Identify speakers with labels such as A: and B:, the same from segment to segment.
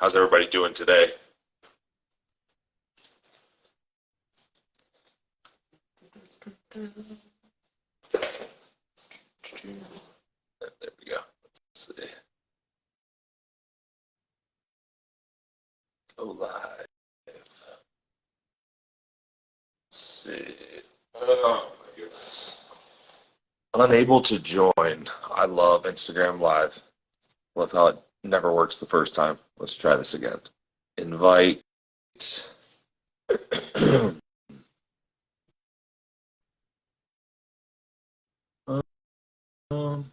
A: How's everybody doing today? There we go. Let's see. Go live. Let's see. Oh my goodness. Unable to join. I love Instagram Live. Love how it never works the first time. Let's try this again. Invite. Um,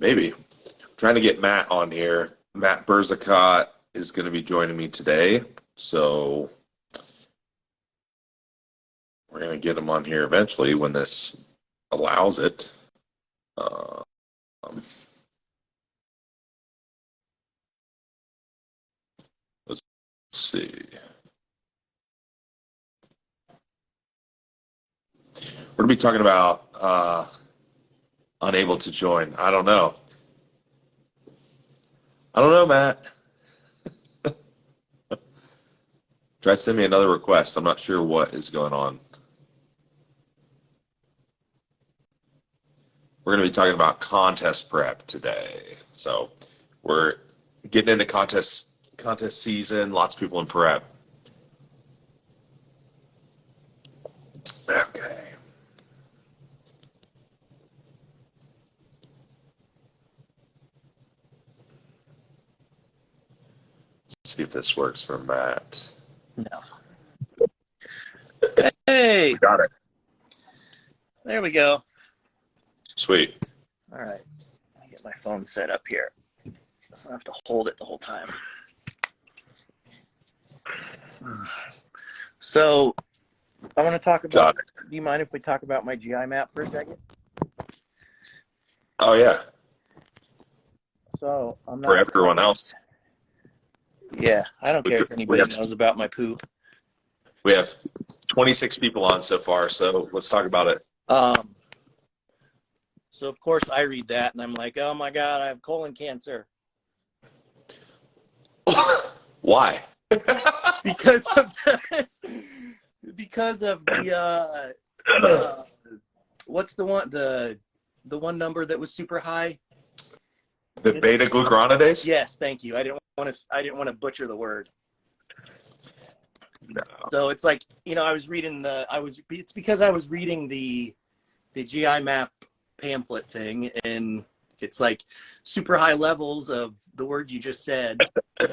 A: Maybe. Trying to get Matt on here. Matt Berzicott is going to be joining me today. So we're going to get him on here eventually when this allows it. Um, let's see. We're going to be talking about unable to join. I don't know. Matt. Try to send me another request. I'm not sure what is going on. We're going to be talking about contest prep today. So we're getting into contest season. Lots of people in prep. Okay. Let's see if this works for Matt.
B: No. Hey.
A: We got it.
B: There we go.
A: Sweet.
B: All right. Let me get my phone set up here, so I have to hold it the whole time. So I want to talk about, do you mind if we talk about my GI map for a second?
A: Oh, yeah.
B: So I'm not
A: for everyone else.
B: Yeah, I don't care if anybody knows about my poop.
A: We have 26 people on so far, so let's talk about it.
B: So of course I read that and I'm like, oh my God, I have colon cancer.
A: Why?
B: because of the what's the one number that was super high?
A: The beta glucuronidase?
B: Yes, thank you. I didn't want to butcher the word.
A: No.
B: So it's like, it's because I was reading the GI map pamphlet thing, and it's like super high levels of the word you just said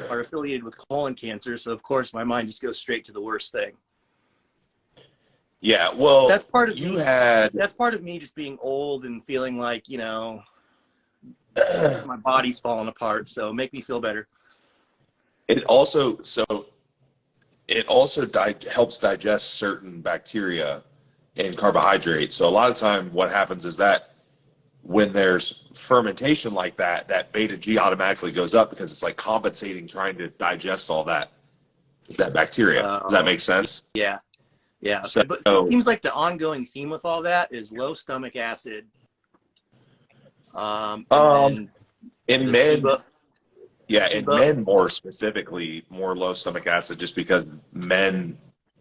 B: are affiliated with colon cancer. So of course my mind just goes straight to the worst thing.
A: Yeah, well,
B: that's part of me just being old and feeling like, my body's falling apart. So make me feel better.
A: It also helps digest certain bacteria and carbohydrates. So a lot of time what happens is that when there's fermentation like that, that beta G automatically goes up because it's like compensating, trying to digest all that bacteria. Does that make sense?
B: Yeah. Yeah.
A: So,
B: but it seems like the ongoing theme with all that is low stomach acid.
A: In men, in men more specifically, more low stomach acid, just because men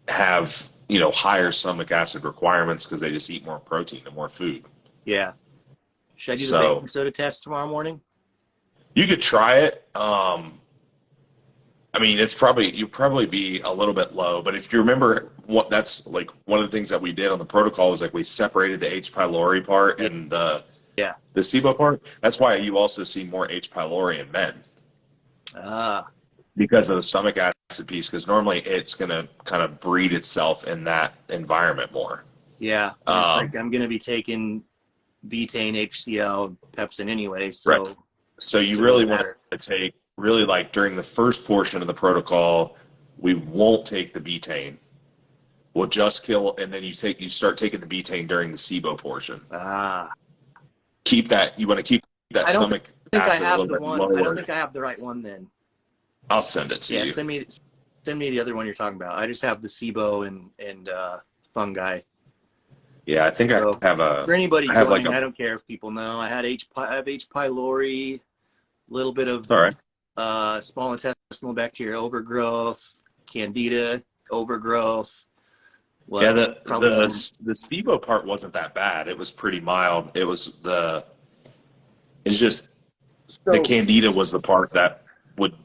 A: have, higher stomach acid requirements because they just eat more protein and more food.
B: Yeah. Should I do the baking soda test tomorrow morning?
A: You could try it. You'd probably be a little bit low, but if you remember that's like one of the things that we did on the protocol was like we separated the H. pylori part and the SIBO part. That's why you also see more H. pylori in men. Because of the stomach acid piece, because normally it's going to kind of breed itself in that environment more.
B: Yeah. It's like I'm going to be taking betaine, HCl, pepsin anyway. So,
A: right. So you really want to take, like during the first portion of the protocol, we won't take the betaine. will just kill, and then you start taking the betaine during the SIBO portion. Keep that. You want to keep that stomach acid a little bit lower.
B: I don't think I have the right one then.
A: I'll send it to you.
B: Send me the other one you're talking about. I just have the SIBO and fungi.
A: Yeah, I think I have a.
B: For anybody joining, I don't care if people know. I have H. pylori, a little bit of small intestinal bacteria overgrowth, candida overgrowth.
A: Yeah, the SIBO part wasn't that bad. It was pretty mild. The candida was the part that would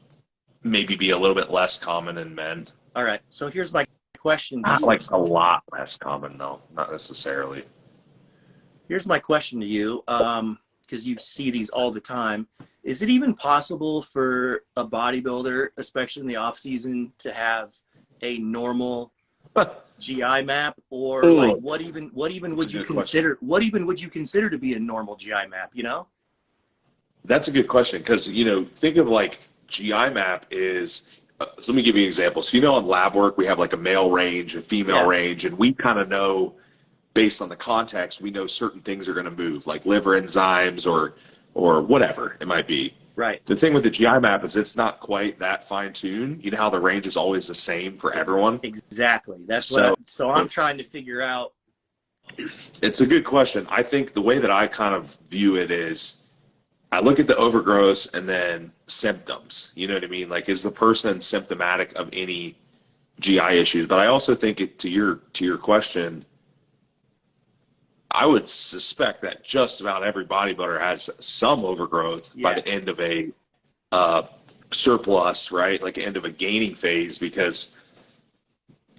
A: maybe be a little bit less common in men.
B: All right. So here's my question.
A: Not like a lot less common, though. Not necessarily.
B: Here's my question to you, because you see these all the time. Is it even possible for a bodybuilder, especially in the off season, to have a normal GI map, or like what even would you consider? Question. What even would you consider to be a normal GI map? You know,
A: that's a good question, because think of like GI map is. So let me give you an example. So in lab work we have like a male range, a female range, and we kind of know based on the context, we know certain things are going to move, like liver enzymes or whatever it might be.
B: Right.
A: The thing with the GI map is it's not quite that fine-tuned. You know how the range is always the same for everyone?
B: Exactly. So I'm trying to figure out.
A: It's a good question. I think the way that I kind of view it is I look at the overgrowth and then symptoms. You know what I mean? Like, is the person symptomatic of any GI issues? But I also think to your question, I would suspect that just about every bodybuilder has some overgrowth by the end of a surplus, right? Like end of a gaining phase, because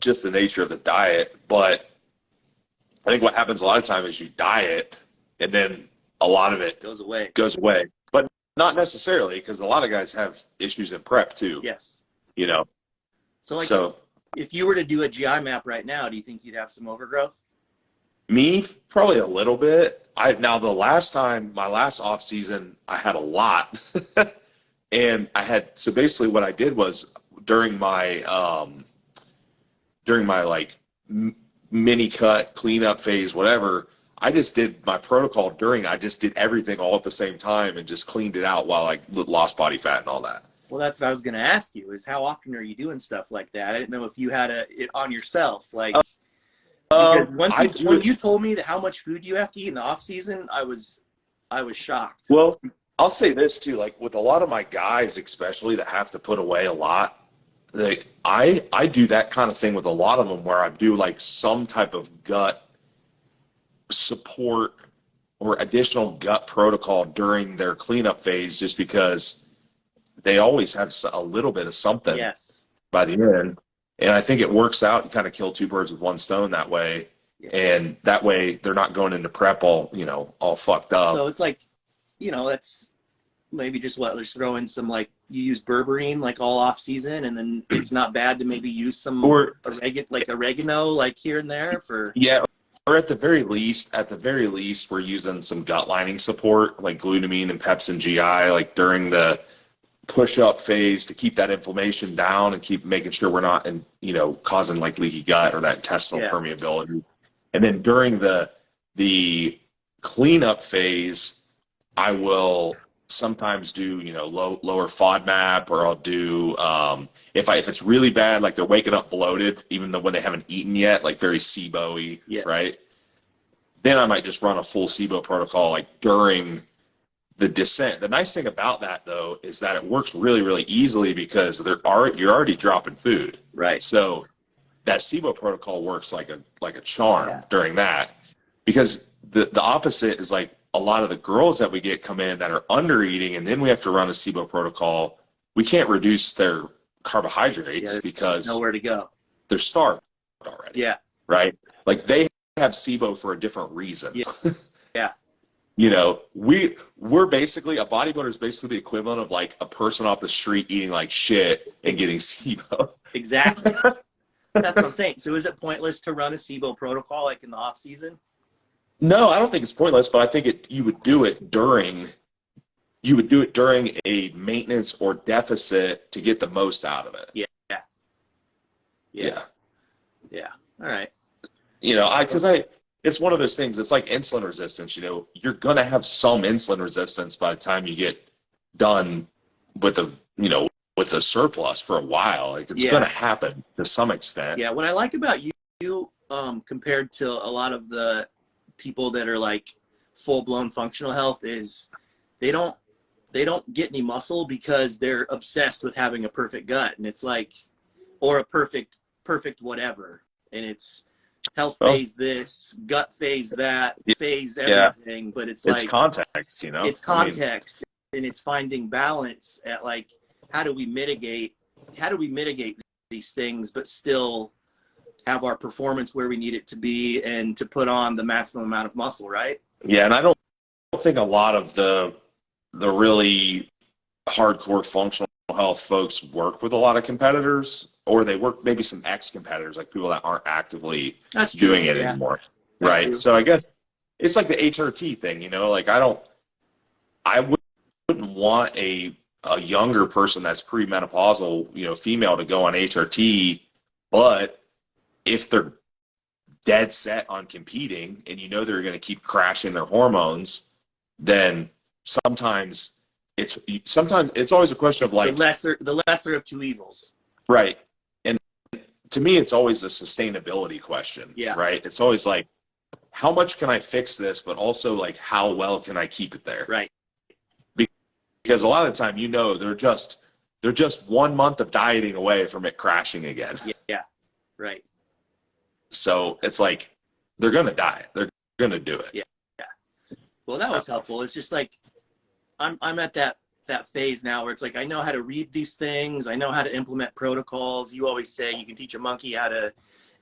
A: just the nature of the diet. But I think what happens a lot of times is you diet and then a lot of it goes away, but not necessarily, because a lot of guys have issues in prep too.
B: Yes.
A: So
B: if you were to do a GI map right now, do you think you'd have some overgrowth?
A: Me, probably a little bit. My last off season, I had a lot, and so basically what I did was during my like mini cut cleanup phase, whatever. I just did my protocol I just did everything all at the same time and just cleaned it out while I lost body fat and all that.
B: Well, that's what I was going to ask you, is how often are you doing stuff like that? I didn't know if you had it on yourself. Like, because when you told me how much food you have to eat in the off season, I was shocked.
A: Well, I'll say this too, like with a lot of my guys, especially that have to put away a lot, I do that kind of thing with a lot of them, where I do like some type of gut support or additional gut protocol during their cleanup phase, just because they always have a little bit of something by the end. And I think it works out. You kind of kill two birds with one stone that way. And that way they're not going into prep all fucked up.
B: So it's like, that's maybe just just throw in some, like, you use berberine like all off season, and then it's not bad to maybe use some oregano like here and there for. Yeah.
A: Or at the very least, we're using some gut lining support, like glutamine and Pepsin GI, like during the push-up phase, to keep that inflammation down and keep making sure we're not, causing like leaky gut or that intestinal permeability. And then during the cleanup phase, I will sometimes do, lower FODMAP, or I'll do, if it's really bad, like they're waking up bloated, even though when they haven't eaten yet, like very SIBO-y, right? Then I might just run a full SIBO protocol, like during the descent. The nice thing about that, though, is that it works really, really easily, because you're already dropping food.
B: Right.
A: So that SIBO protocol works like a charm during that, because the opposite is like a lot of the girls that we get come in that are under eating, and then we have to run a SIBO protocol. We can't reduce their carbohydrates because
B: nowhere to go.
A: They're starved already.
B: Yeah.
A: Right. Like they have SIBO for a different reason.
B: Yeah.
A: We're basically, a bodybuilder is basically the equivalent of like a person off the street eating like shit and getting SIBO.
B: Exactly. That's what I'm saying. So is it pointless to run a SIBO protocol like in the off season?
A: No, I don't think it's pointless, but I think you would do it during a maintenance or deficit to get the most out of it.
B: Yeah. All right.
A: It's one of those things. It's like insulin resistance. You're gonna have some insulin resistance by the time you get done with with a surplus for a while. Like it's gonna happen to some extent.
B: Yeah. What I like about you, compared to a lot of the people that are like full-blown functional health, is they don't get any muscle because they're obsessed with having a perfect gut, and it's like, or a perfect whatever, and it's health phase this, gut phase that, phase everything, but it's like
A: context,
B: it's context, and it's finding balance at like, how do we mitigate these things but still have our performance where we need it to be and to put on the maximum amount of muscle, right?
A: Yeah, and I don't think a lot of the really hardcore functional health folks work with a lot of competitors, or they work maybe some ex-competitors, like people that aren't actively doing it anymore. Right. True. So I guess it's like the HRT thing, like I wouldn't want a younger person that's premenopausal, female, to go on HRT, but if they're dead set on competing and they're going to keep crashing their hormones, then sometimes it's always a question of like
B: the lesser of two evils.
A: Right. And to me, it's always a sustainability question.
B: Yeah.
A: Right. It's always like, how much can I fix this, but also like, how well can I keep it there?
B: Right.
A: Because a lot of the time, they're just 1 month of dieting away from it crashing again.
B: Yeah. Right.
A: So it's like, they're going to die. They're going to do it.
B: Yeah. Well, that was helpful. It's just like, I'm at that phase now where it's like, I know how to read these things. I know how to implement protocols. You always say you can teach a monkey how to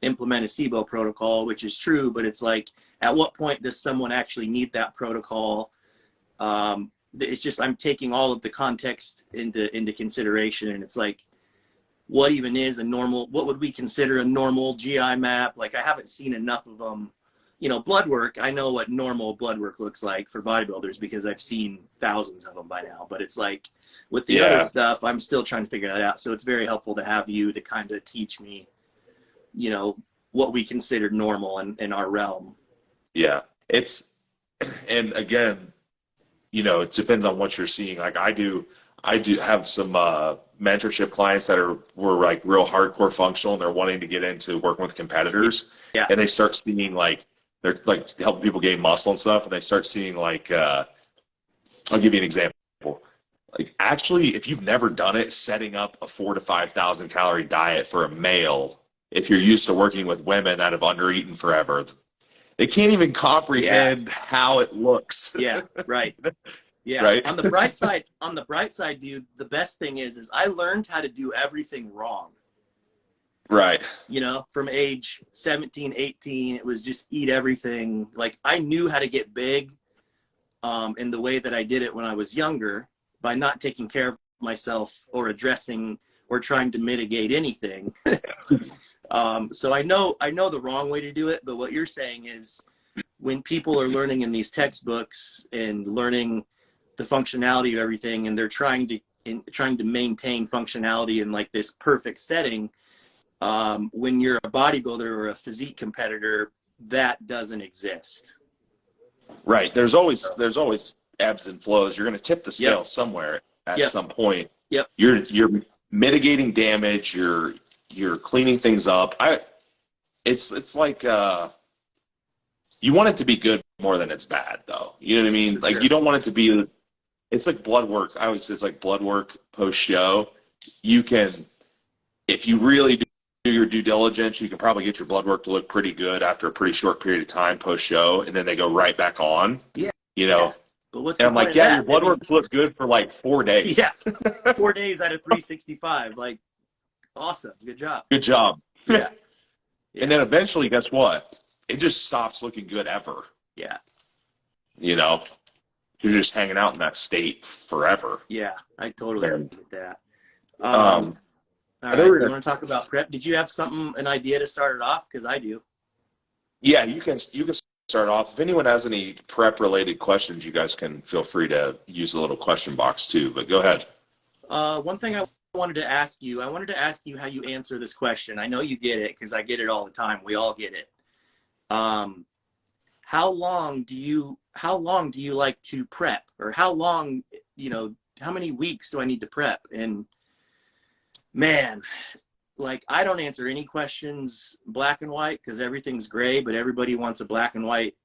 B: implement a SIBO protocol, which is true, but it's like, at what point does someone actually need that protocol? It's just, I'm taking all of the context into consideration, and it's like, what even is what would we consider a normal GI map? Like, I haven't seen enough of them. Blood work, I know what normal blood work looks like for bodybuilders because I've seen thousands of them by now. But it's like, with the other stuff, I'm still trying to figure that out. So it's very helpful to have you to kind of teach me, what we consider normal in our realm.
A: Yeah. And again, it depends on what you're seeing. Like I do have some mentorship clients that were like real hardcore functional, and they're wanting to get into working with competitors.
B: Yeah.
A: And they start seeing like, they're like helping people gain muscle and stuff, and they start seeing like, I'll give you an example. Like, actually, if you've never done it, setting up a 4,000 to 5,000 calorie diet for a male, if you're used to working with women that have undereaten forever, they can't even comprehend how it looks.
B: Yeah, right. Yeah.
A: Right.
B: On the bright side, dude, the best thing is I learned how to do everything wrong.
A: Right.
B: From age 17, 18, it was just eat everything. Like, I knew how to get big in the way that I did it when I was younger by not taking care of myself or addressing or trying to mitigate anything. So I know the wrong way to do it, but what you're saying is, when people are learning in these textbooks and learning the functionality of everything, and they're trying to maintain functionality in like this perfect setting, when you're a bodybuilder or a physique competitor, that doesn't exist.
A: Right. There's always ebbs and flows. You're going to tip the scale somewhere at some point.
B: Yep.
A: You're mitigating damage. You're cleaning things up. It's like you want it to be good more than it's bad, though. You know what I mean? Like, you don't want it to be. It's like blood work. I always say it's like blood work post show. You can, if you really do your due diligence, you can probably get your blood work to look pretty good after a pretty short period of time post show, and then they go right back on.
B: Yeah.
A: But what's and I'm like, your blood work looked good for like 4 days.
B: Yeah. 4 days out of 365. Like, awesome. Good job.
A: Good job.
B: Yeah.
A: And then eventually, guess what? It just stops looking good ever.
B: Yeah.
A: You're just hanging out in that state forever.
B: Yeah, I totally get that. All right, you want to talk about prep? Did you have an idea to start it off? Because I do.
A: Yeah, you can start off. If anyone has any prep-related questions, you guys can feel free to use the little question box too. But go ahead.
B: One thing I wanted to ask you. I wanted to ask you how you answer this question. I know you get it because I get it all the time. We all get it. How long do you like to prep, or how long, how many weeks do I need to prep? And man, like, I don't answer any questions black and white because everything's gray, but everybody wants a black and white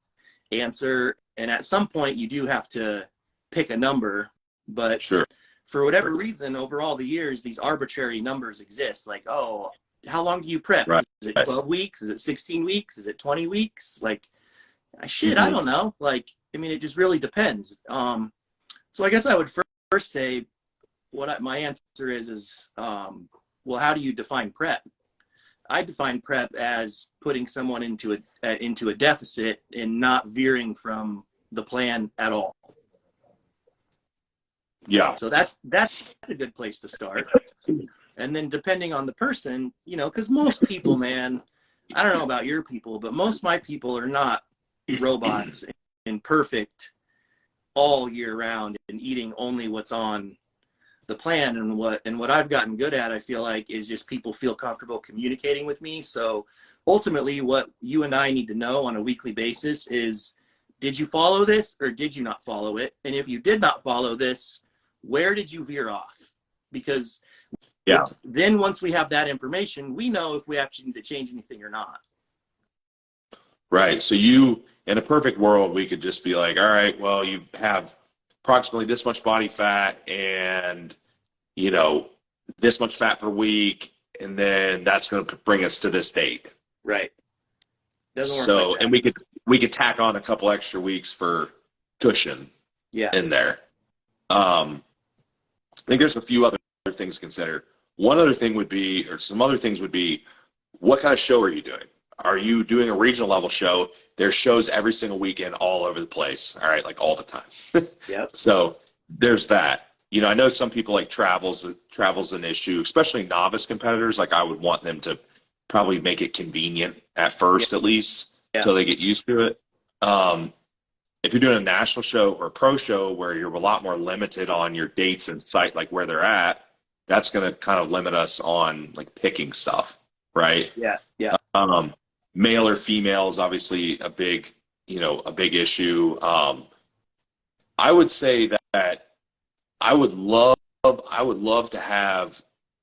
B: answer. And at some point you do have to pick a number, but
A: Sure.
B: for whatever reason, over all the years, these arbitrary numbers exist. Like, oh, how long do you prep?
A: Right.
B: Is it 12 weeks? Is it 16 weeks? Is it 20 weeks? Like, shit,
A: Mm-hmm.
B: I don't know. Like, I mean, it just really depends. So I guess I would first say my answer is, well, how do you define prep? I define prep as putting someone into a deficit and not veering from the plan at all.
A: Yeah.
B: So that's a good place to start. And then depending on the person, because most people, man, I don't know about your people, but most of my people are not robots and perfect all year round and eating only what's on the plan. And what I've gotten good at, I feel like, is just people feel comfortable communicating with me. So ultimately what you and I need to know on a weekly basis is, did you follow this or did you not follow it? And if you did not follow this, where did you veer off? Because then once we have that information, we know if we actually need to change anything or not.
A: Right. So in a perfect world, we could just be like, all right, well, you have approximately this much body fat and, this much fat per week, and then that's going to bring us to this date.
B: Right.
A: Doesn't work like that. And we could tack on a couple extra weeks for cushion in there. I think there's a few other things to consider. One other thing would be, or some other things would be, what kind of show are you doing? Are you doing a regional level show? There's shows every single weekend all over the place, all right, like all the time.
B: Yep.
A: So there's that. I know some people like travel's an issue, especially novice competitors. Like, I would want them to probably make it convenient at first, at least, until they get used to it. If you're doing a national show or a pro show where you're a lot more limited on your dates and site, like where they're at, that's going to kind of limit us on like picking stuff, right?
B: Yeah. Yeah.
A: Male or female is obviously a big issue. I would say that I would love to have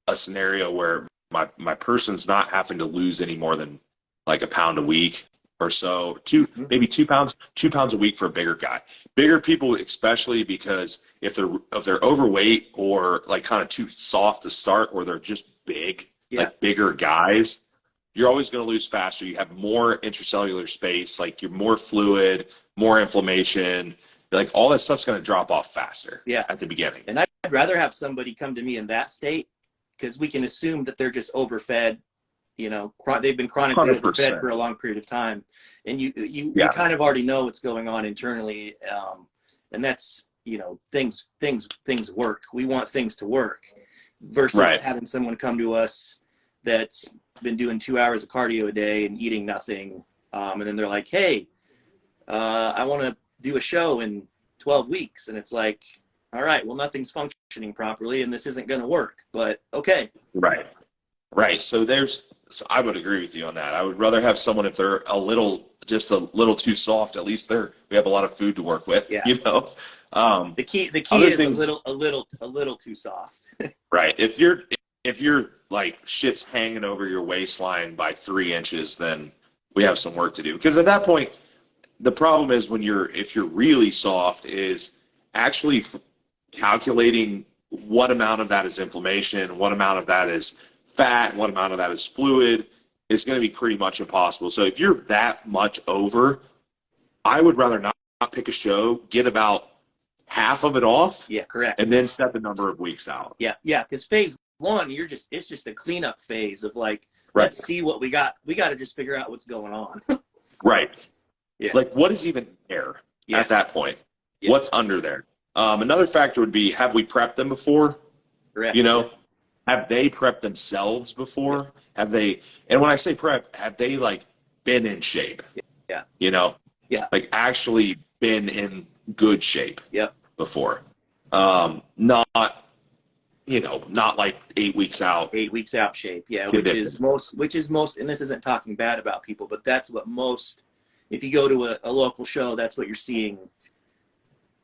A: a scenario where my person's not having to lose any more than like a pound a week or so, maybe 2 pounds a week for a bigger guy. Bigger people, especially because if they're overweight or like kind of too soft to start, or they're just big, like bigger guys, you're always going to lose faster. You have more intracellular space, like you're more fluid, more inflammation, like all that stuff's going to drop off faster at the beginning.
B: And I'd rather have somebody come to me in that state, because we can assume that they're just overfed. They've been chronically 100%. Overfed for a long period of time, and you kind of already know what's going on internally, and that's things work. We want things to work versus having someone come to us that's been doing 2 hours of cardio a day and eating nothing, and then they're like, hey, I want to do a show in 12 weeks, and it's like, all right, well, nothing's functioning properly and this isn't going to work, but okay.
A: Right. So I would agree with you on that. I would rather have someone, if they're just a little too soft, at least we have a lot of food to work with.
B: The key is a little too soft.
A: Right. If you're like shit's hanging over your waistline by 3 inches, then we have some work to do. Because at that point, the problem is if you're really soft, is actually calculating what amount of that is inflammation, what amount of that is fat, what amount of that is fluid, is going to be pretty much impossible. So if you're that much over, I would rather not pick a show, get about half of it off.
B: Yeah, correct.
A: And then set the number of weeks out.
B: Yeah, because phase one, it's just a cleanup phase of like, let's see what we got. We got to just figure out what's going on.
A: Right. Yeah. Like, what is even there at that point? Yeah. What's under there? Another factor would be, have we prepped them before?
B: Correct.
A: Have they prepped themselves before? Have they, and when I say prep, have they like been in shape?
B: Yeah.
A: Like actually been in good shape before. Not not like 8 weeks out
B: 8 weeks out shape. Yeah,
A: condition.
B: which is most, and this isn't talking bad about people, but that's what most, if you go to a local show, that's what you're seeing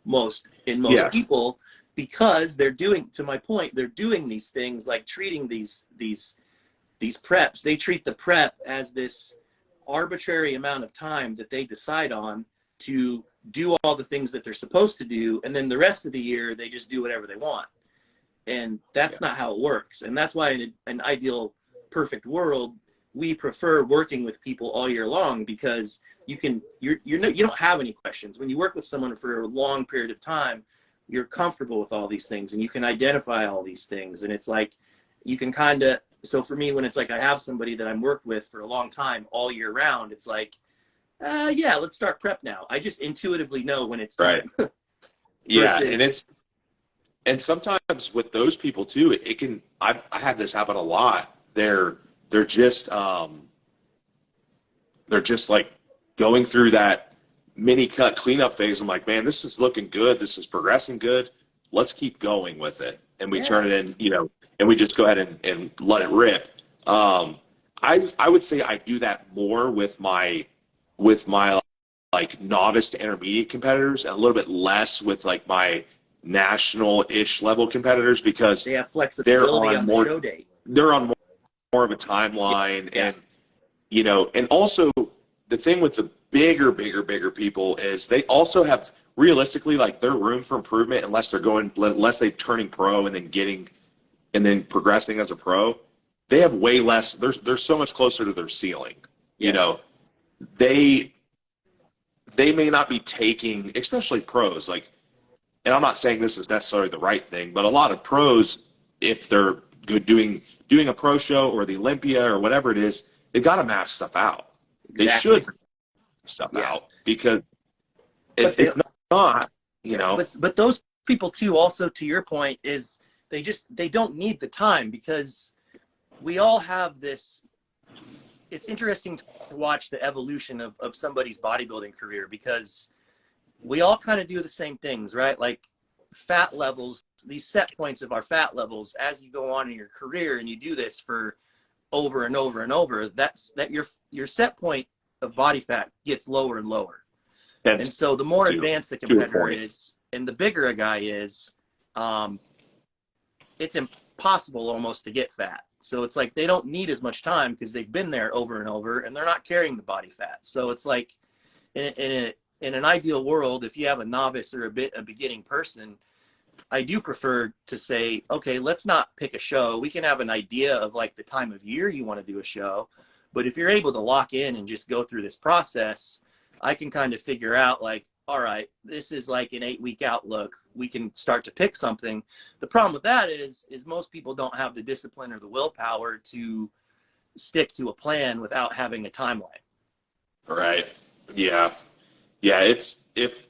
B: most in most
A: Yeah.
B: people, because they're doing, to my point, they're doing these things like treating these preps. They treat the prep as this arbitrary amount of time that they decide on to do all the things that they're supposed to do, and then the rest of the year they just do whatever they want. And that's not how it works. And that's why in an ideal, perfect world, we prefer working with people all year long, because you don't have any questions. When you work with someone for a long period of time, you're comfortable with all these things and you can identify all these things. And it's like, you can kind of, so for me, when it's like I have somebody that I'm worked with for a long time all year round, it's like, yeah, let's start prep now. I just intuitively know when it's time.
A: Right. Yeah.
B: Versus,
A: And sometimes with those people too, it can, I had this happen a lot. They're just like going through that mini cut cleanup phase. I'm like, man, this is looking good. This is progressing good. Let's keep going with it. And we turn it in, and we just go ahead and let it rip. I would say I do that more with my like novice to intermediate competitors, and a little bit less with like my national-ish level competitors, because
B: they have flexibility on
A: more,
B: the show date.
A: They're on more of a timeline.
B: Yeah.
A: And also the thing with the bigger people is they also have realistically like their room for improvement, unless they're turning pro and then progressing as a pro. They have way less. They're so much closer to their ceiling.
B: Yes.
A: They may not be taking, especially pros, like, and I'm not saying this is necessarily the right thing, but a lot of pros, if they're good doing a pro show or the Olympia or whatever it is, they've got to map stuff out.
B: Exactly.
A: They should map stuff out, because if it's not,
B: But those people too, also to your point, is they don't need the time, because we all have this. It's interesting to watch the evolution of somebody's bodybuilding career, because we all kind of do the same things, right? Like fat levels, these set points of our fat levels, as you go on in your career and you do this for over and over and over, that your set point of body fat gets lower and lower. And so the more advanced the competitor is and the bigger a guy is, it's impossible almost to get fat. So it's like they don't need as much time because they've been there over and over, and they're not carrying the body fat. So it's like in an ideal world, if you have a novice or a beginning person, I do prefer to say, okay, let's not pick a show. We can have an idea of like the time of year you want to do a show, but if you're able to lock in and just go through this process, I can kind of figure out like, all right, this is like an 8-week outlook. We can start to pick something. The problem with that is most people don't have the discipline or the willpower to stick to a plan without having a timeline.
A: Right. Yeah. Yeah. If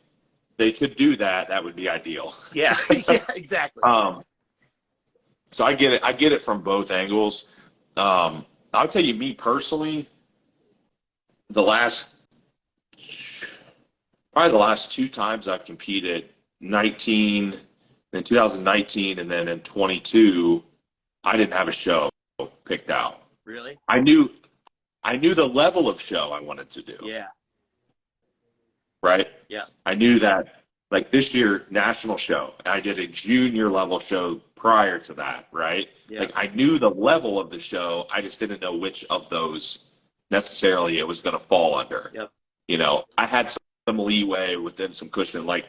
A: they could do that, that would be ideal.
B: Yeah. Yeah, exactly.
A: So I get it from both angles. I'll tell you, me personally, probably the last 2 times I've competed, in 2019 and then in 22, I didn't have a show picked out.
B: Really?
A: I knew the level of show I wanted to do.
B: Yeah.
A: Right?
B: Yeah.
A: I knew that, like this year, national show. I did a junior level show prior to that, right?
B: Yeah.
A: Like I knew the level of the show. I just didn't know which of those necessarily it was going to fall under.
B: Yep.
A: I had some leeway within some cushion. Like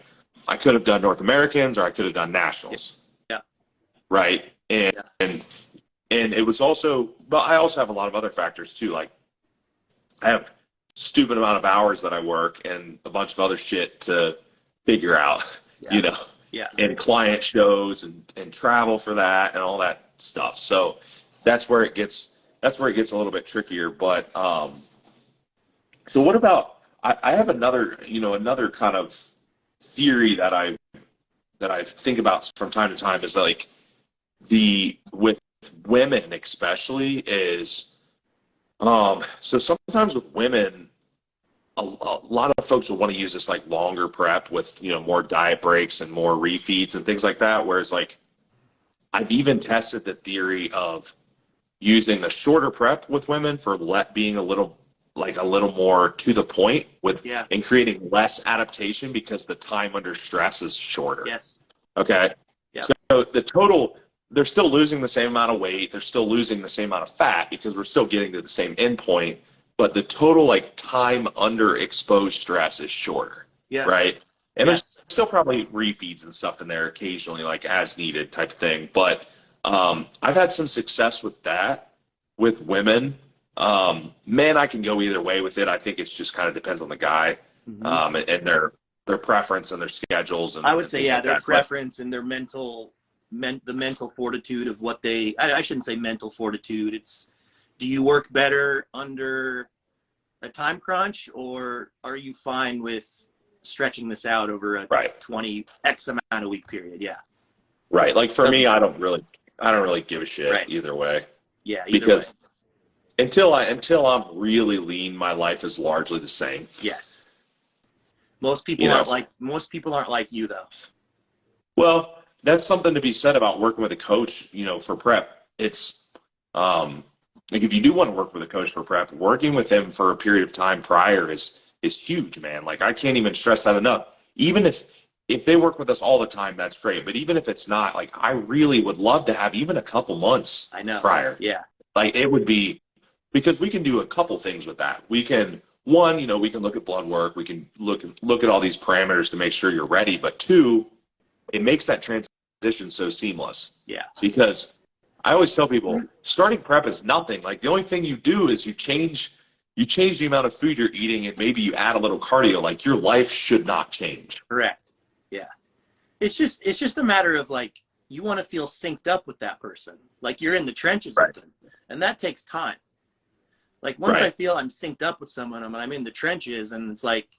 A: I could have done North Americans or I could have done nationals.
B: Yeah.
A: Right. And it was also, but I also have a lot of other factors too. Like I have stupid amount of hours that I work and a bunch of other shit to figure out,
B: Yeah.
A: and client shows and travel for that and all that stuff. So that's where it gets a little bit trickier. But so what about, I have another kind of theory that I think about from time to time is like with women especially is, so sometimes with women, a lot of folks will want to use this like longer prep with, more diet breaks and more refeeds and things like that. Whereas like I've even tested the theory of using the shorter prep with women for being a little more to the point with
B: Yeah.
A: and creating less adaptation because the time under stress is shorter.
B: Yes.
A: Okay.
B: Yeah.
A: So the total, they're still losing the same amount of weight. They're still losing the same amount of fat because we're still getting to the same endpoint, but the total like time under exposed stress is shorter.
B: Yes.
A: Right. And
B: Yes.
A: there's still probably refeeds and stuff in there occasionally, like as needed type of thing. But I've had some success with that with women. Men, I can go either way with it. I think it just kind of depends on the guy and their preference and their schedules. And
B: I would say, yeah,
A: like
B: their
A: that.
B: preference and their the mental fortitude of what I shouldn't say mental fortitude. It's, do you work better under a time crunch, or are you fine with stretching this out over a 20 X amount of week period? Yeah.
A: Right. Like for me, I don't really give a shit either way.
B: Yeah. Either way.
A: Until I'm really lean, my life is largely the same.
B: Yes. Most people aren't like you though.
A: Well, that's something to be said about working with a coach, for prep. It's like if you do want to work with a coach for prep, working with him for a period of time prior is huge, man. Like I can't even stress that enough. Even if they work with us all the time, that's great. But even if it's not, like I really would love to have even a couple months prior.
B: Yeah.
A: Like it would be, because we can do a couple things with that. We can, one, we can look at blood work. We can look at all these parameters to make sure you're ready. But two, it makes that transition so seamless.
B: Yeah.
A: Because I always tell people, starting prep is nothing. Like the only thing you do is you change the amount of food you're eating and maybe you add a little cardio. Like your life should not change.
B: Correct. Yeah. It's just a matter of like, you want to feel synced up with that person. Like you're in the trenches with them. And that takes time. Like once I feel I'm synced up with someone, I'm in the trenches, and it's like,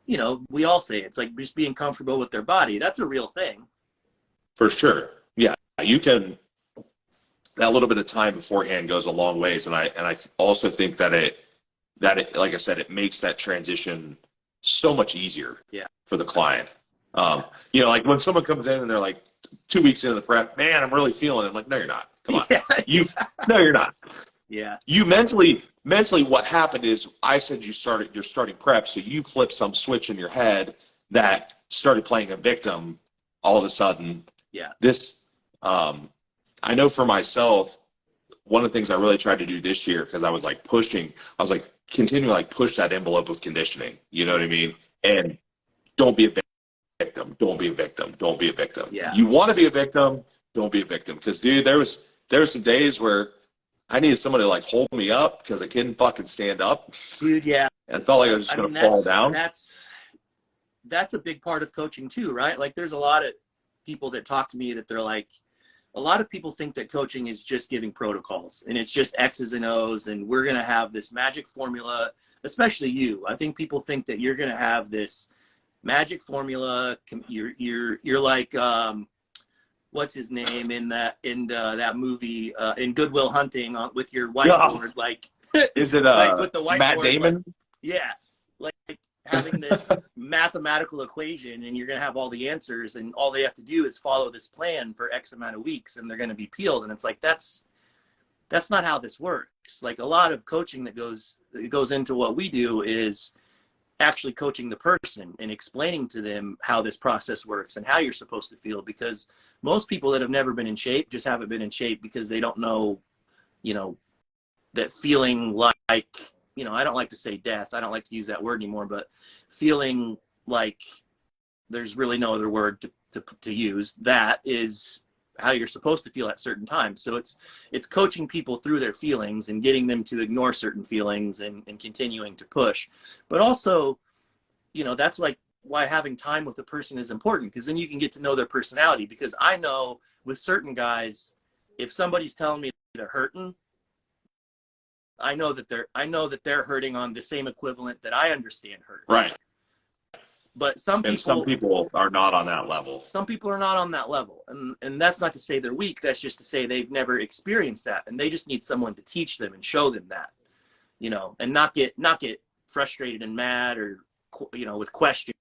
B: we all say it's like just being comfortable with their body. That's a real thing. For sure. Yeah. You can, that little bit of time beforehand goes a long ways. And I also think that it, like I said, it makes that transition so much easier for the client. Like when someone comes in and they're like 2 weeks into the prep, man, I'm really feeling it. I'm like, no, you're not. Come on. No, you're not. Yeah. You mentally, what happened is I said you're starting prep, so you flipped some switch in your head that started playing a victim all of a sudden. Yeah. This, I know for myself, one of the things I really tried to do this year, because I was continuing like push that envelope of conditioning. You know what I mean? And don't be a victim. Don't be a victim. Don't be a victim. Yeah. You want to be a victim, don't be a victim. Because dude, there were some days where I needed somebody to like hold me up because I couldn't fucking stand up. Dude, yeah. And I felt like I was just going to fall down. That's a big part of coaching too, right? Like there's a lot of people that talk to me that they're like, a lot of people think that coaching is just giving protocols and it's just X's and O's and we're going to have this magic formula, especially you. I think people think that you're going to have this magic formula. You're like, what's his name in that movie in Good Will Hunting with your whiteboard, like is it like with the whiteboard, Matt Damon? Like having this mathematical equation and you're gonna have all the answers and all they have to do is follow this plan for X amount of weeks and they're gonna be peeled. And it's like that's not how this works. Like a lot of coaching that goes into what we do is actually coaching the person and explaining to them how this process works and how you're supposed to feel, because most people that have never been in shape just haven't been in shape because they don't know, that feeling like, I don't like to say death. I don't like to use that word anymore, but feeling like there's really no other word to use. That is how you're supposed to feel at certain times. So it's coaching people through their feelings and getting them to ignore certain feelings and continuing to push. But also, that's like why having time with a person is important, because then you can get to know their personality. Because I know with certain guys, if somebody's telling me they're hurting, I know that they're hurting on the same equivalent that I understand hurt. Right. But some people are not on that level. Some people are not on that level. And that's not to say they're weak. That's just to say they've never experienced that. And they just need someone to teach them and show them that, and not get frustrated and mad or, with questions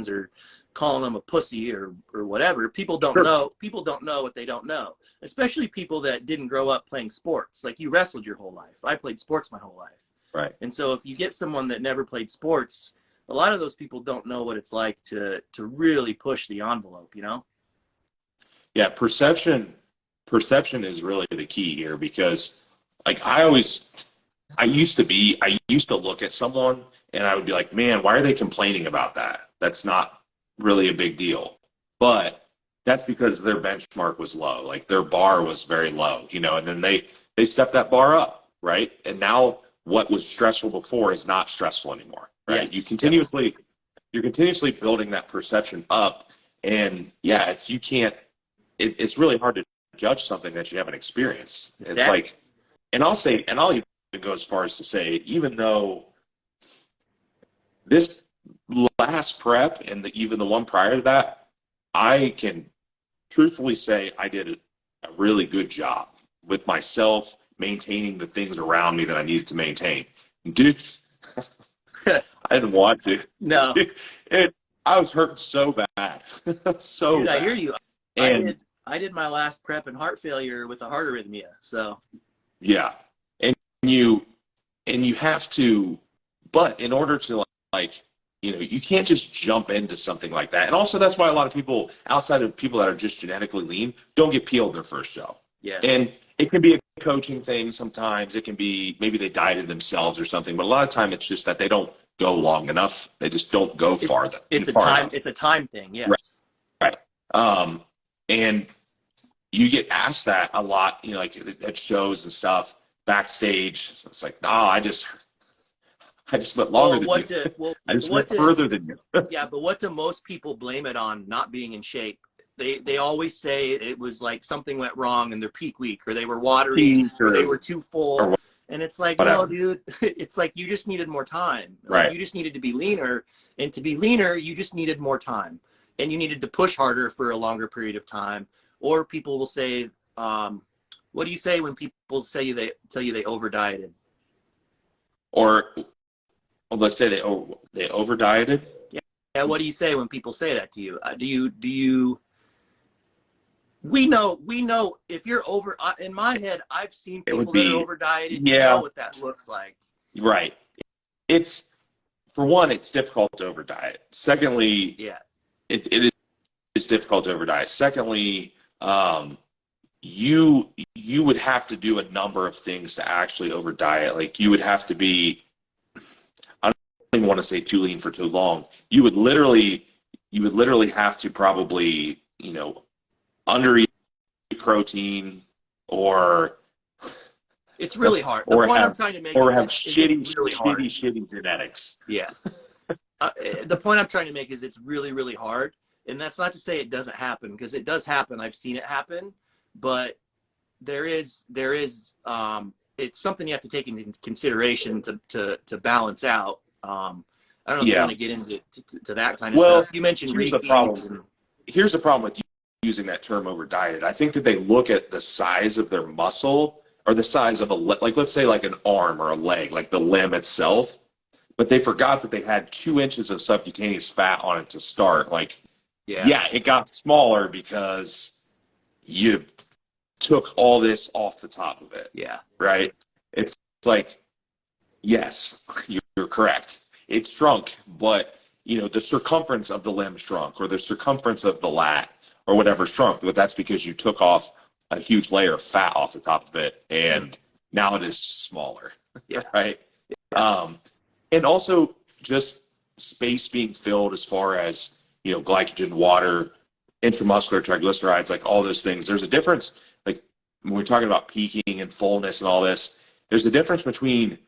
B: or calling them a pussy or whatever. People don't know what they don't know, especially people that didn't grow up playing sports. Like, you wrestled your whole life. I played sports my whole life.
A: Right.
B: And so if you get someone that never played sports, a lot of those people don't know what it's like to really push the envelope, you know?
A: Yeah, perception is really the key here, because like I used to look at someone and I would be like, man, why are they complaining about that? That's not really a big deal. But that's because their benchmark was low. Like, their bar was very low, you know, and then they stepped that bar up, right? And now what was stressful before is not stressful anymore, right?
B: Yeah.
A: You're continuously building that perception up. And yeah, if you can't, it's really hard to judge something that you haven't experienced. It's like, and I'll even go as far as to say, even though this last prep and even the one prior to that, I can truthfully say I did a really good job with myself, maintaining the things around me that I needed to maintain. Dude, I didn't want to.
B: No.
A: I was hurting so bad. So
B: Dude,
A: bad.
B: I hear you.
A: And
B: I did my last prep in heart failure with a heart arrhythmia. So
A: yeah. And you have to, but in order to, like, you know, you can't just jump into something like that. And also, that's why a lot of people, outside of people that are just genetically lean, don't get peeled their first show.
B: Yeah.
A: And it can be a coaching thing sometimes. It can be maybe they dieted themselves or something. But a lot of time it's just that they don't go long enough. They just don't go far enough.
B: It's a time thing. Yes.
A: Right. And you get asked that a lot, you know, like at shows and stuff, backstage. So it's like, no, I just went longer than you. I just went further than you.
B: Yeah, but what do most people blame it on? Not being in shape. They always say it was like something went wrong in their peak week, or they were watery, or they were too full. And it's like, no, dude, it's like you just needed more time. Like,
A: right.
B: You just needed to be leaner. And to be leaner, you just needed more time. And you needed to push harder for a longer period of time. Or people will say, what do you say when people tell you they over dieted?
A: Or let's say they over dieted.
B: Yeah. What do you say when people say that to you? Do you? We know if you're over. In my head, I've seen people that are over dieted.
A: Yeah.
B: You know what that looks like.
A: Right. It's, for one, it's difficult to over diet. Secondly,
B: yeah,
A: it is difficult to over diet. Secondly, you would have to do a number of things to actually over diet. Like, you would have to be, I don't even want to say too lean for too long. You would literally have to probably, you know, under eat protein, or
B: it's really hard. The point I'm trying to make
A: or
B: is
A: have
B: shitty
A: genetics.
B: Yeah. The point I'm trying to make is it's really, really hard. And that's not to say it doesn't happen, because it does happen. I've seen it happen, but there is it's something you have to take into consideration to balance out. I don't know if you want to get into that kind of stuff. You mentioned
A: here's the problem. Here's the problem with using that term over dieted. I think that they look at the size of their muscle, or the size of like, let's say like an arm or a leg, like the limb itself, but they forgot that they had 2 inches of subcutaneous fat on it to start. Like, yeah, it got smaller because you took all this off the top of it.
B: Yeah.
A: Right? It's like, yes, you're correct. It shrunk, but, you know, the circumference of the limb shrunk, or the circumference of the lat or whatever shrunk, but that's because you took off a huge layer of fat off the top of it, and now it is smaller.
B: Yeah.
A: Right? And also just space being filled as far as, you know, glycogen, water, intramuscular triglycerides, like all those things. There's a difference, like when we're talking about peaking and fullness and all this, there's a difference between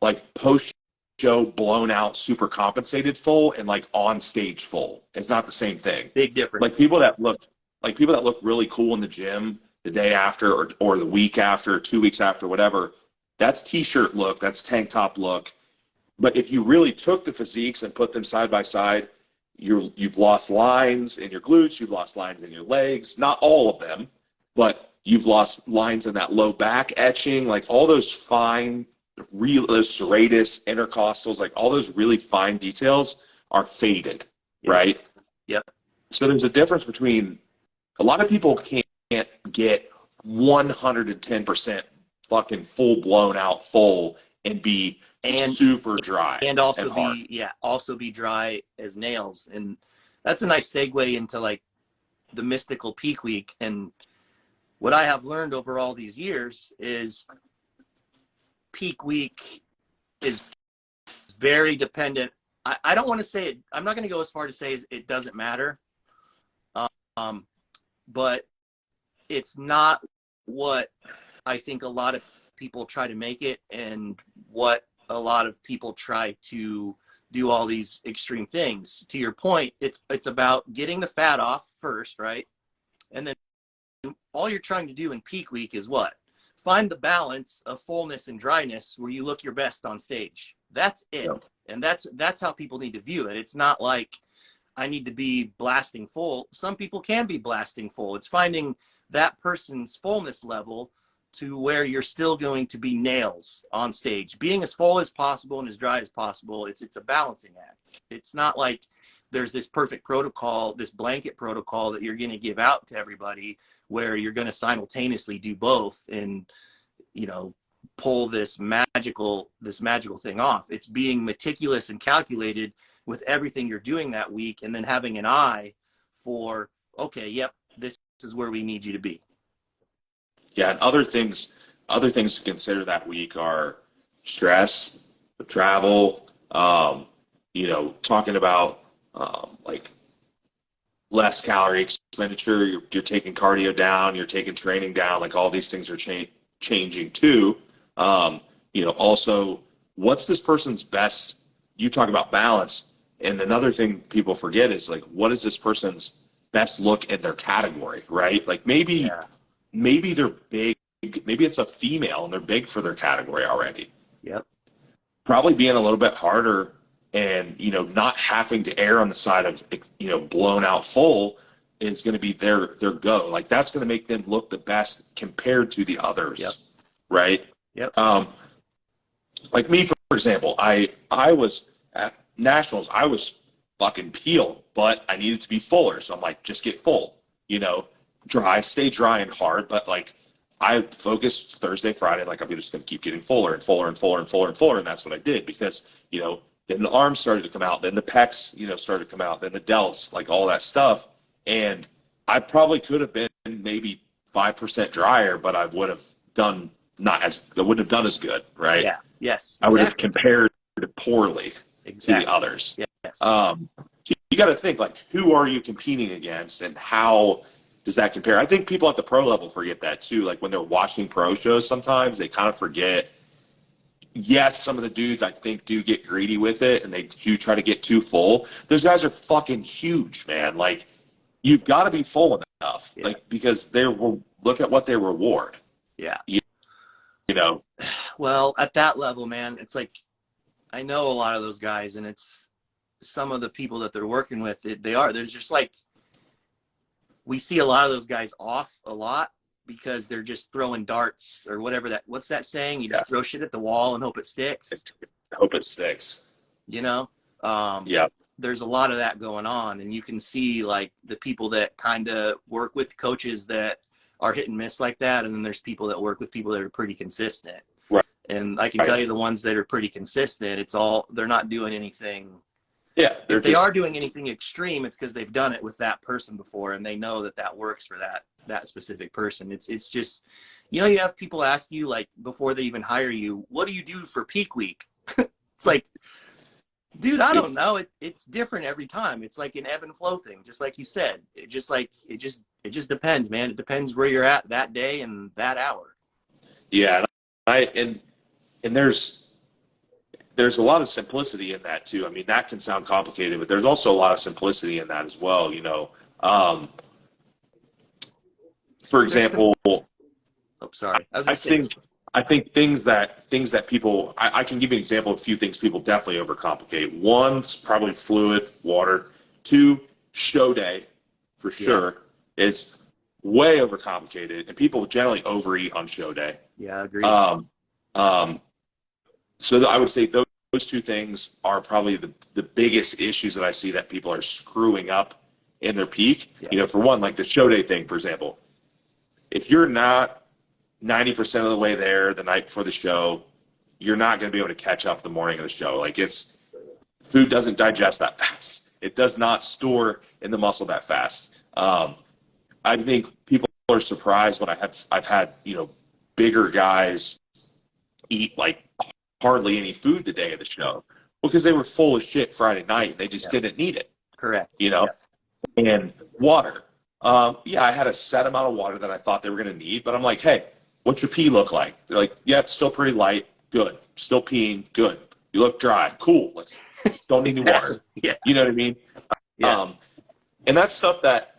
A: like post-show blown out, super compensated full, and like on stage full. It's not the same thing.
B: Big difference.
A: Like people that look really cool in the gym the day after, or the week after, 2 weeks after, whatever, that's t-shirt look, that's tank top look. But if you really took the physiques and put them side by side, you've lost lines in your glutes, you've lost lines in your legs, not all of them, but you've lost lines in that low back etching, like all those fine, those serratus, intercostals, like all those really fine details are faded.
B: Yep.
A: right?
B: Yep.
A: So there's a difference between a lot of people can't get 110% fucking full blown out full and be
B: And
A: super dry
B: also
A: and hard.
B: be dry as nails. And that's a nice segue into like the mystical peak week. And what I have learned over all these years is peak week is very dependent. I don't want to say it. I'm not going to go as far to say it doesn't matter. But it's not what I think a lot of people try to make it, and what a lot of people try to do all these extreme things. To your point, it's about getting the fat off first, right? And then all you're trying to do in peak week is what? Find the balance of fullness and dryness where you look your best on stage. That's it.
A: Yep.
B: And that's how people need to view it. It's not like I need to be blasting full. Some people can be blasting full. It's finding that person's fullness level to where you're still going to be nails on stage, being as full as possible and as dry as possible. It's a balancing act. It's not like there's this perfect protocol, this blanket protocol that you're going to give out to everybody where you're going to simultaneously do both and, you know, pull this magical thing off. It's being meticulous and calculated with everything you're doing that week, and then having an eye for, okay, yep, this is where we need you to be.
A: Yeah, and other things to consider that week are stress, travel, you know, talking about like less calorie expenditure. You're taking cardio down, you're taking training down. Like all these things are changing too. You know, also, what's this person's best? You talk about balance, and another thing people forget is like, what is this person's best look in their category, right? Like maybe they're big, maybe it's a female and they're big for their category already.
B: Yep.
A: Probably being a little bit harder and, you know, not having to err on the side of, you know, blown out full is going to be their go. Like that's going to make them look the best compared to the others.
B: Yep.
A: Right.
B: Yep.
A: Like me, for example, I was at nationals, I was fucking peeled, but I needed to be fuller. So I'm like, just get full, you know, stay dry and hard. But like I focused Thursday, Friday, like I'm just going to keep getting fuller and fuller and fuller and fuller and fuller. And that's what I did because, you know, then the arms started to come out, then the pecs, you know, started to come out, then the delts, like all that stuff. And I probably could have been maybe 5% drier, but I would have done I wouldn't have done as good, right?
B: Yeah. Yes.
A: I would have compared poorly to the others.
B: Yes.
A: So you got to think, like, who are you competing against and how does that compare? I think people at the pro level forget that too. Like when they're watching pro shows, sometimes they kind of forget. Yes, some of the dudes I think do get greedy with it and they do try to get too full. Those guys are fucking huge, man. Like you've got to be full enough, like because look at what they reward.
B: Yeah.
A: You know.
B: Well, at that level, man, it's like I know a lot of those guys, and it's some of the people that they're working with. They're just like, we see a lot of those guys off a lot because they're just throwing darts or whatever what's that saying? You just throw shit at the wall and hope it sticks.
A: Hope it sticks.
B: You know? There's a lot of that going on, and you can see like the people that kind of work with coaches that are hit and miss like that, and then there's people that work with people that are pretty consistent.
A: Right.
B: And I can tell you the ones that are pretty consistent, they're not doing anything.
A: Yeah.
B: If they are doing anything extreme, it's because they've done it with that person before, and they know that works for that specific person. It's just, you know, you have people ask you like before they even hire you, what do you do for peak week? It's like, dude, I don't know. It's different every time. It's like an ebb and flow thing, just like you said. It just depends, man. It depends where you're at that day and that hour.
A: Yeah, and there's a lot of simplicity in that too. I mean, that can sound complicated, but there's also a lot of simplicity in that as well. You know, for example,
B: sorry.
A: I think things that people, I can give you an example of a few things people definitely overcomplicate. One's probably fluid, water. Two, show day, for sure, is way overcomplicated, and people generally overeat on show day.
B: Yeah, I agree.
A: So I would say two things are probably the biggest issues that I see that people are screwing up in their peak.
B: Yeah.
A: You know, for one, like the show day thing, for example, if you're not 90% of the way there the night before the show, you're not going to be able to catch up the morning of the show. Like food doesn't digest that fast. It does not store in the muscle that fast. I think people are surprised when I've had, you know, bigger guys eat like hardly any food the day of the show because they were full of shit Friday night and they just didn't need it.
B: Correct.
A: You know, and water. Yeah, I had a set amount of water that I thought they were going to need, but I'm like, hey, what's your pee look like? They're like, yeah, it's still pretty light. Good. Still peeing. Good. You look dry. Cool. Don't need any water.
B: Yeah.
A: You know what I mean?
B: Yeah.
A: And that's stuff that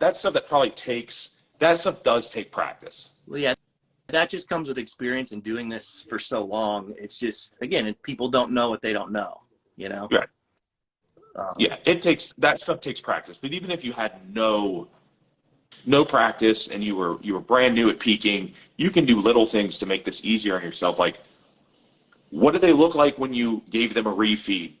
A: probably that stuff does take practice.
B: Well, yeah, that just comes with experience and doing this for so long. It's just, again, people don't know what they don't know, you know?
A: Right. Yeah, that stuff takes practice. But even if you had no practice and you were brand new at peaking, you can do little things to make this easier on yourself. Like, what did they look like when you gave them a refeed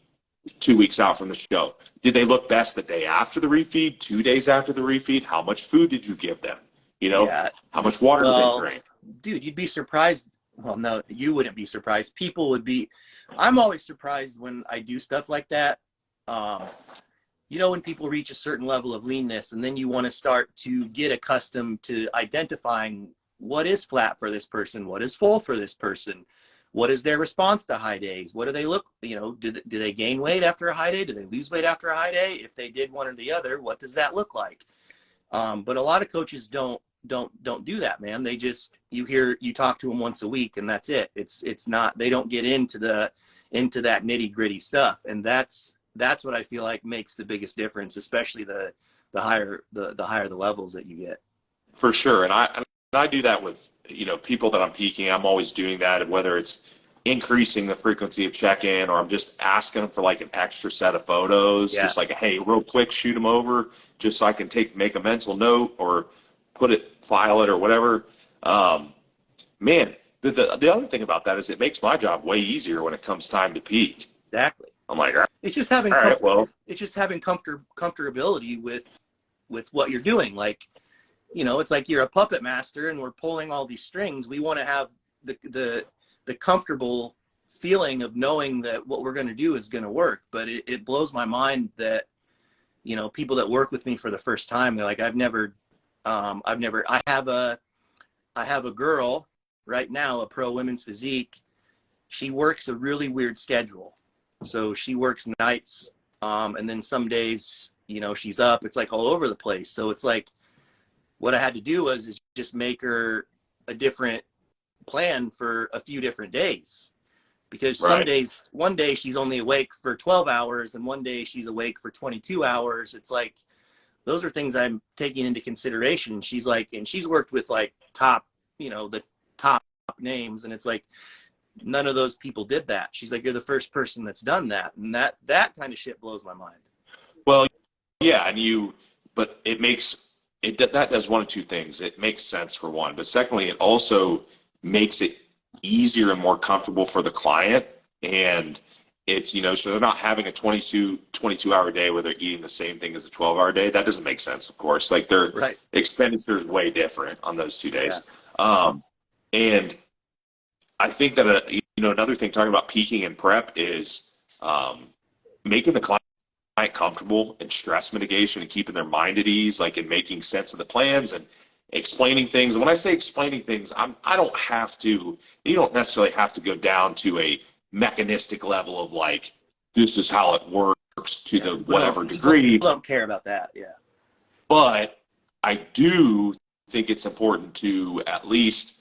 A: 2 weeks out from the show? Did they look best the day after the refeed, 2 days after the refeed? How much food did you give them? You know, how much water did they drink?
B: Dude, you'd be surprised. Well, no, you wouldn't be surprised. People would be. I'm always surprised when I do stuff like that. You know, when people reach a certain level of leanness and then you want to start to get accustomed to identifying what is flat for this person, what is full for this person, what is their response to high days, what do they look, you know, do they gain weight after a high day, do they lose weight after a high day? If they did one or the other, what does that look like? But a lot of coaches don't do that, man. They just, you talk to them once a week and that's it. It's not, they don't get into that nitty gritty stuff. And that's what I feel like makes the biggest difference, especially the higher the levels that you get. For sure.
A: And I do that with, you know, people that I'm peaking. I'm always doing that, whether it's increasing the frequency of check-in or I'm just asking them for like an extra set of photos, just like, hey, real quick, shoot them over just so I can make a mental note or file it or whatever. Man, the other thing about that is it makes my job way easier when it comes time to peak.
B: Exactly.
A: I'm like, all right.
B: It's just having comfortability with what you're doing. Like, you know, it's like you're a puppet master and we're pulling all these strings. We want to have the comfortable feeling of knowing that what we're going to do is going to work. But it blows my mind that, you know, people that work with me for the first time, they're like, I have a girl right now, a pro women's physique. She works a really weird schedule. So she works nights, and then some days, you know, she's up. It's like all over the place. So it's like what I had to do is just make her a different plan for a few different days. Because some days, one day she's only awake for 12 hours and one day she's awake for 22 hours. It's like, those are things I'm taking into consideration. She's like, and she's worked with like top, you know, the top names. And it's like, none of those people did that. She's like, you're the first person that's done that. And that kind of shit blows my mind.
A: Well, yeah. But that does one of two things. It makes sense for one, but secondly, it also makes it easier and more comfortable for the client. And it's, you know, so they're not having a 22 hour day where they're eating the same thing as a 12-hour day. That doesn't make sense, of course. Like their expenditure is way different on those 2 days. Yeah. And I think that, you know, another thing talking about peaking and prep is making the client comfortable and stress mitigation and keeping their mind at ease, like in making sense of the plans and explaining things. And when I say explaining things, you don't necessarily have to go down to a mechanistic level of like, this is how it works to the whatever degree.
B: People don't care about that,
A: But I do think it's important to at least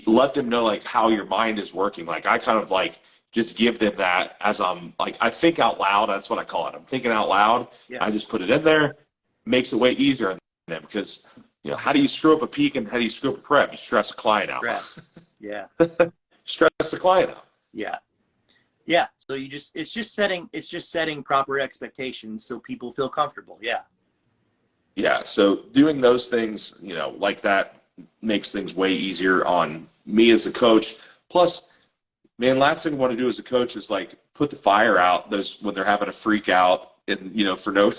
A: let them know like how your mind is working. Like I kind of like just give them that as I'm like, I think out loud. That's what I call it. I'm thinking out loud. Yeah. I just put it in there, makes it way easier on them because, you know, how do you screw up a peak and how do you screw up a prep? You stress the client out.
B: Yeah.
A: Stress the client out.
B: Yeah. Yeah. So it's just setting proper expectations so people feel comfortable. Yeah.
A: Yeah. So doing those things, you know, like that makes things way easier on me as a coach. Plus, man, last thing I want to do as a coach is like put the fire out those when they're having a freak out and for no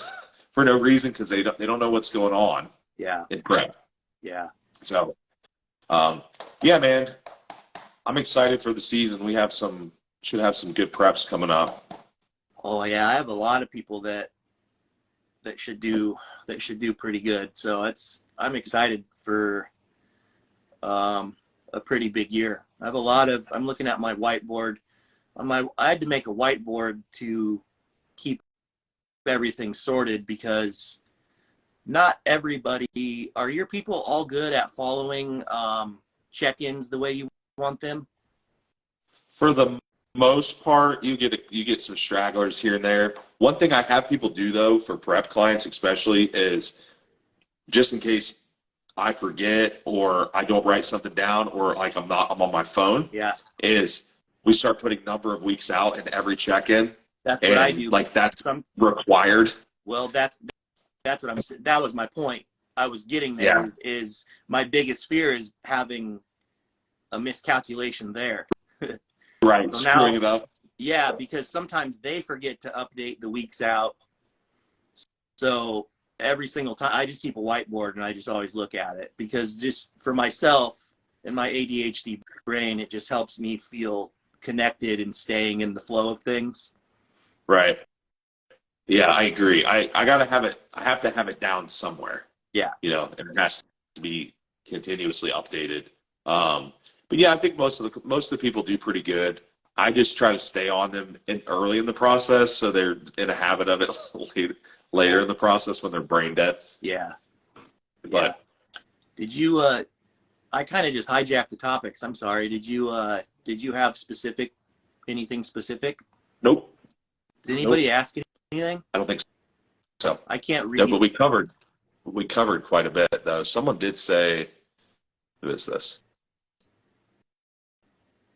A: for no reason because they don't know what's going on.
B: Yeah.
A: In prep.
B: Yeah.
A: So, yeah, man, I'm excited for the season. We should have some good preps coming up.
B: Oh yeah, I have a lot of people that should do pretty good. So I'm excited for a pretty big year. I'm looking at my whiteboard. I had to make a whiteboard to keep everything sorted because not everybody. Are your people all good at following check-ins the way you want them?
A: For the most part, you get some stragglers here and there. One thing I have people do though for prep clients especially is just in case I forget or I don't write something down or like I'm on my phone.
B: Yeah.
A: Is we start putting number of weeks out in every check-in.
B: That's what I do.
A: Like that's required.
B: Well, that's what that was my point. I was getting there. Yeah. Is my biggest fear is having a miscalculation there.
A: Right, so screwing it up.
B: Yeah, because sometimes they forget to update the weeks out. So every single time, I just keep a whiteboard and I just always look at it because just for myself and my ADHD brain, it just helps me feel connected and staying in the flow of things.
A: Right. Yeah, I agree. I gotta have it. I have to have it down somewhere.
B: Yeah.
A: And it has to be continuously updated. But yeah, I think most of the people do pretty good. I just try to stay on them early in the process, so they're in a habit of it later in the process when they're brain dead.
B: Yeah.
A: But
B: yeah. Did you? I kind of just hijacked the topics. I'm sorry. Did you have anything specific?
A: Nope.
B: Did anybody ask anything?
A: I don't think so.
B: I can't read.
A: No, but we covered quite a bit though. Someone did say, "Who is this?"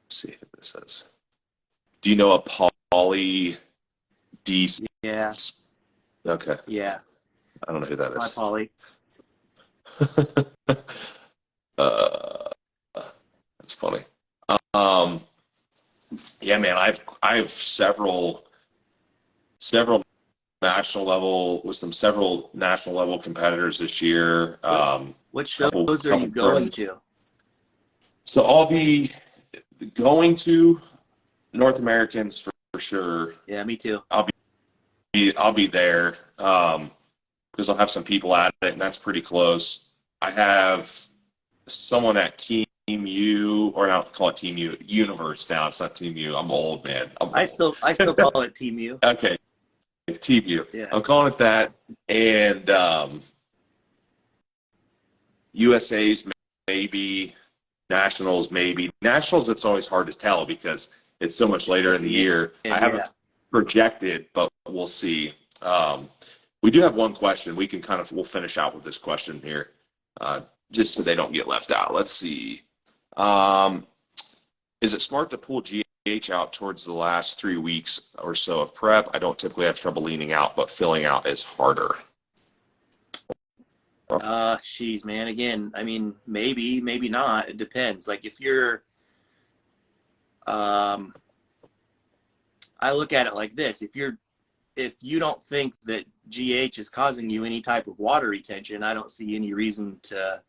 A: See who this is. Do you know a Polly D?
B: Yeah.
A: Okay.
B: Yeah.
A: I don't know who that is.
B: Hi, Polly.
A: That's funny. Yeah, man, I have several national level competitors this year.
B: What shows are you going to?
A: So I'll be going to North Americans for sure.
B: Yeah, me too.
A: I'll be there because I'll have some people at it, and that's pretty close. I have someone at Team U, or not call it Team U, Universe now. It's not Team U. I'm old, man. I still
B: call it Team U.
A: Okay, Team U.
B: Yeah.
A: I'm calling it that, and USA's maybe. Nationals, maybe. Nationals, it's always hard to tell because it's so much later in the year. I haven't projected, but we'll see. We do have one question. We'll finish out with this question here, just so they don't get left out. Let's see. Is it smart to pull GH out towards the last 3 weeks or so of prep? I don't typically have trouble leaning out, but filling out is harder.
B: Geez, man. Again, I mean, maybe not. It depends. Like if you're, I look at it like this. If you don't think that GH is causing you any type of water retention, I don't see any reason to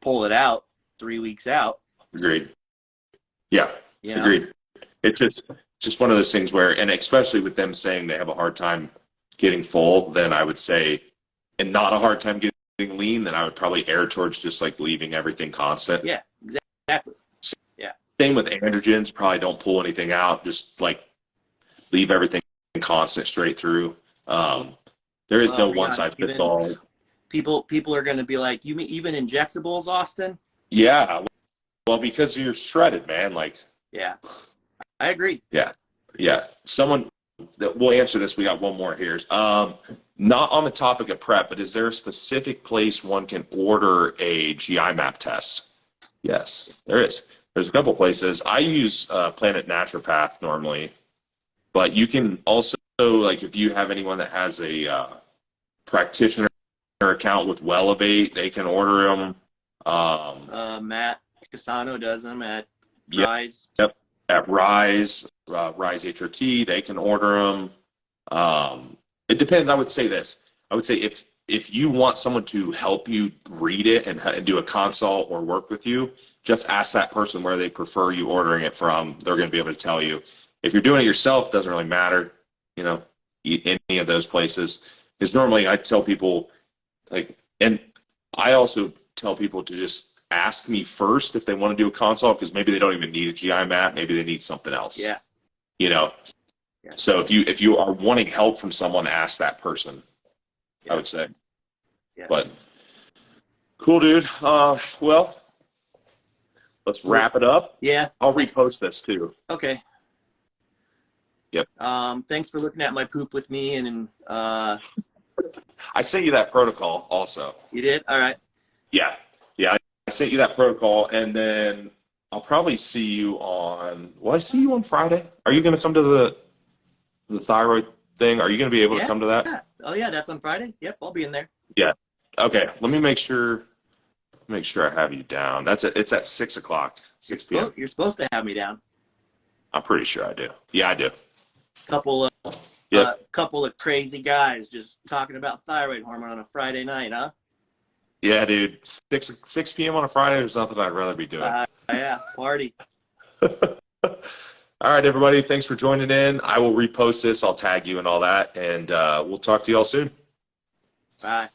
B: pull it out 3 weeks out.
A: Agreed. Yeah. Agreed. It's just one of those things where, and especially with them saying they have a hard time getting full, then I would say, and not a hard time getting lean, then I would probably err towards just like leaving everything constant.
B: Yeah, exactly. Yeah.
A: Same with androgens, probably don't pull anything out, just like leave everything constant straight through. There is no one size fits all.
B: People are going to be like, you mean even injectables, Austin?
A: Yeah. Well, because you're shredded, man. Like.
B: Yeah. I agree.
A: Yeah. Someone that we'll answer this. We got one more here. Not on the topic of prep, but is there a specific place one can order a GI map test? Yes, there is. There's a couple places. I use Planet Naturopath normally, but you can also, like if you have anyone that has a practitioner account with Wellevate, they can order them.
B: Matt Casano does them at Rise.
A: Yep. at Rise HRT. They can order them. It depends. I would say this. I would say if you want someone to help you read it and do a consult or work with you, just ask that person where they prefer you ordering it from. They're going to be able to tell you. If you're doing it yourself, it doesn't really matter, you know, any of those places. Because normally I tell people, like, and I also tell people to just ask me first if they want to do a consult, because maybe they don't even need a GI map. Maybe they need something else.
B: Yeah.
A: You know.
B: Yeah.
A: So if you are wanting help from someone, ask that person.
B: Yeah.
A: I would say.
B: Yeah.
A: But cool, dude. Well, let's wrap it up.
B: Yeah.
A: I'll repost this too.
B: Okay.
A: Yep.
B: Thanks for looking at my poop with me, and
A: I sent you that protocol also.
B: you did? All right.
A: Yeah. Yeah. I sent you that protocol, and then I'll probably see you on. Will I see you on Friday? Are you going to come to the thyroid thing? Are you going to be able to come to that?
B: Yeah. Oh yeah, that's on Friday. Yep, I'll be in there.
A: Yeah. Okay. Let me make sure. Make sure I have you down. It's at 6 o'clock. 6 p.m.
B: You're supposed to have me down.
A: I'm pretty sure I do. Yeah, I do.
B: Couple of crazy guys just talking about thyroid hormone on a Friday night, huh?
A: Yeah, dude. 6 p.m. on a Friday, there's nothing I'd rather be doing.
B: Yeah, party.
A: All right, everybody. Thanks for joining in. I will repost this. I'll tag you and all that, and we'll talk to you all soon.
B: Bye.